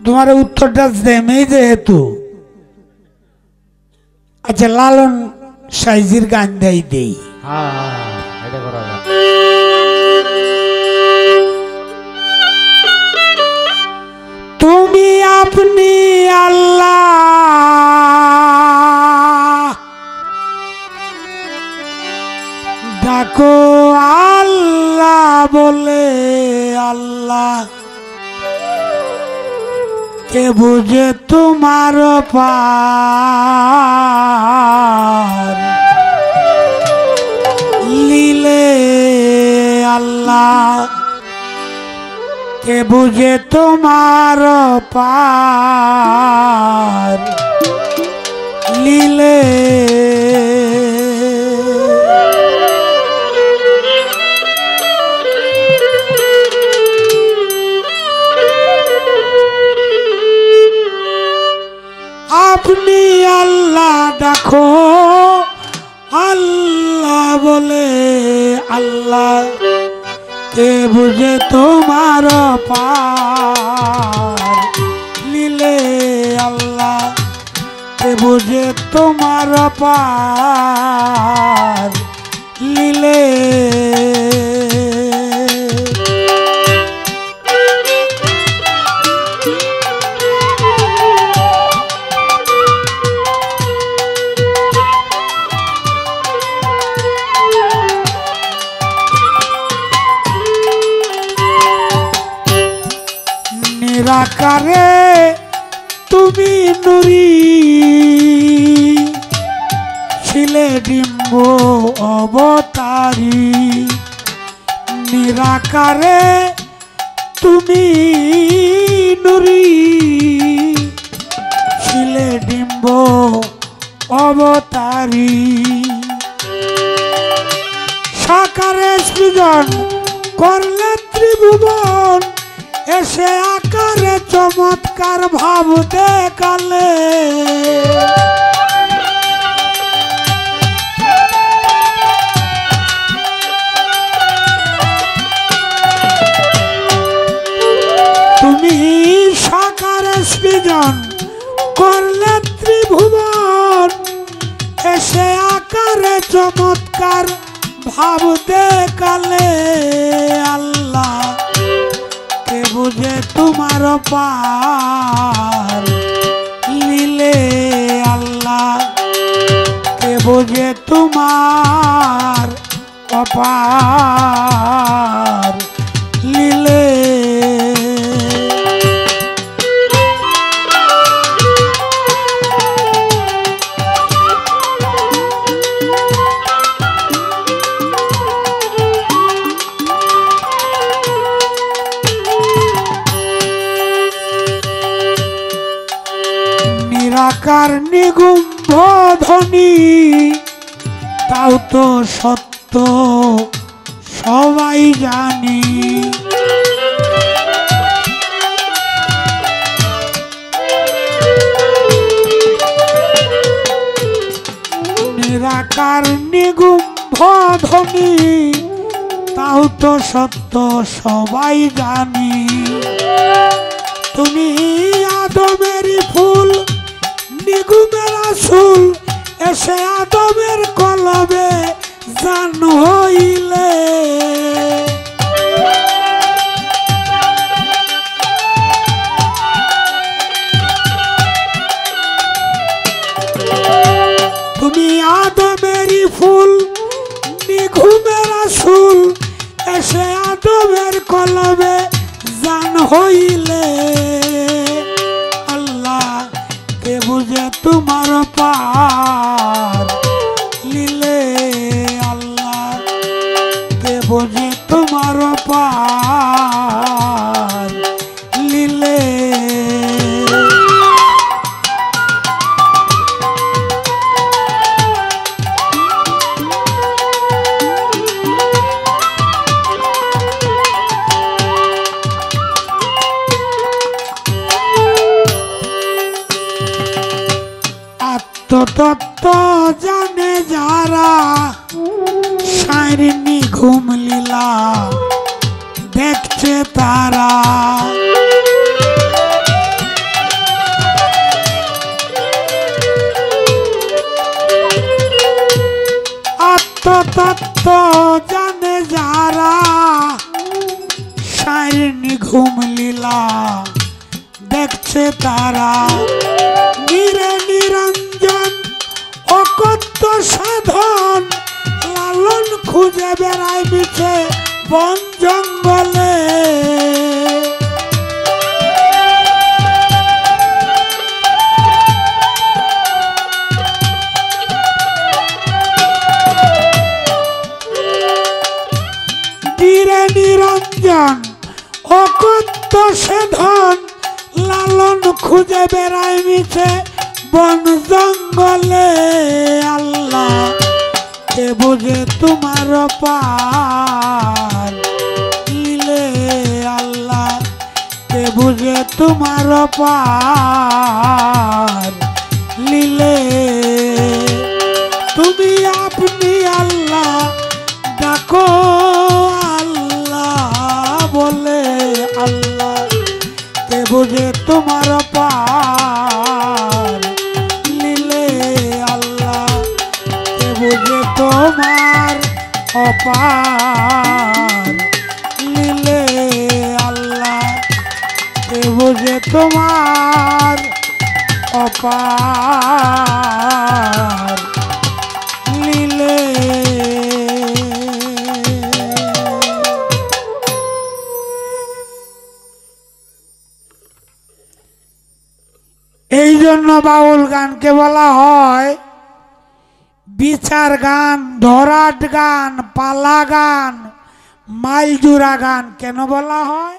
তোমার উত্তরটা দেমেই যেহেতু আচ্ছা লালন সাইজির গান দেই দেই এটা করা যায়। তুমি আপনি আল্লাহ ডাকো আল্লাহ বলে আল্লাহ কে বুঝে তোমার পার লীলে আল্লাহ কে বুঝে তোমার পার লীলে আপনি আল্লাহ ডাকো আল্লাহ বলে আল্লাহ কে বুঝে তোমার পার লীলে আল্লাহ কে বুঝে তোমার পার লীলে নিরাকারে তুমি নুরি ছিলে ডিম্ব অবতারি নিরাকারে তুমি নুরি ছিলে ডিম্ব অবতারি সাকারে সৃজন করলে ত্রিভুবন এসে আকারে চমৎকার ভাব দেখালে তুমি সাকারে সৃজন করলে ত্রিভুবন এসে আকারে চমৎকার ভাব দেখালে আল্লাহ কে বুঝে তোমার পার লীলে আল্লাহ কে বুঝে তোমার অপার লীলে নিরাকার নিগুম্ভ ধ্বনি তাও তো সত্য সবাই জানি নিরাকার নিগুম্ভ ধ্বনি তাও তো সত্য সবাই জানি তুমি আদমেরই ফুল নিগুমের আসুল এসে আদমের কলবে জান হইলে তুমি আদমেরই ফুল নিগুমের আসুল এসে আদমের কলবে জান হইলে আল্লাহ কে বুঝে তোমার পার লীলে আল্লাহ কে বুঝে তোমার পার লীলে তত্ত্ব জানে যারা সাইরিনি ঘুম লীলা দেখছে তারা তত্ত্ব জানে যারা, সাইর নিঘুম লীলা দেখছে তারা। নিরে নিরঞ্জন অকত্য সাধন, লালন খুঁজে বেড়ায় মিছে বন জঙ্গলে। নিরে নিরঞ্জন অকত্য সাধন, লালন খুঁজে বেড়ায় মিছে বন জঙ্গলে। আল্লাহ কে বুঝে তোমার পার লীলে, আল্লাহ কে বুঝে তোমার পার লীলে। তুমি আপনি আল্লাহ ডাকো আল্লাহ বলে, আল্লাহ কে বুঝে তোমার পার লীলে। আল্লাহ কে বুঝে তোমার অপার লীলে। আল্লাহ কে বুঝে তোমার অপার লীলে। এই জন্য বাউল গানকে বলা হয় বিচার গান, ধরাট গান, পালা গান, মাইলজুরা গান। কেন বলা হয়?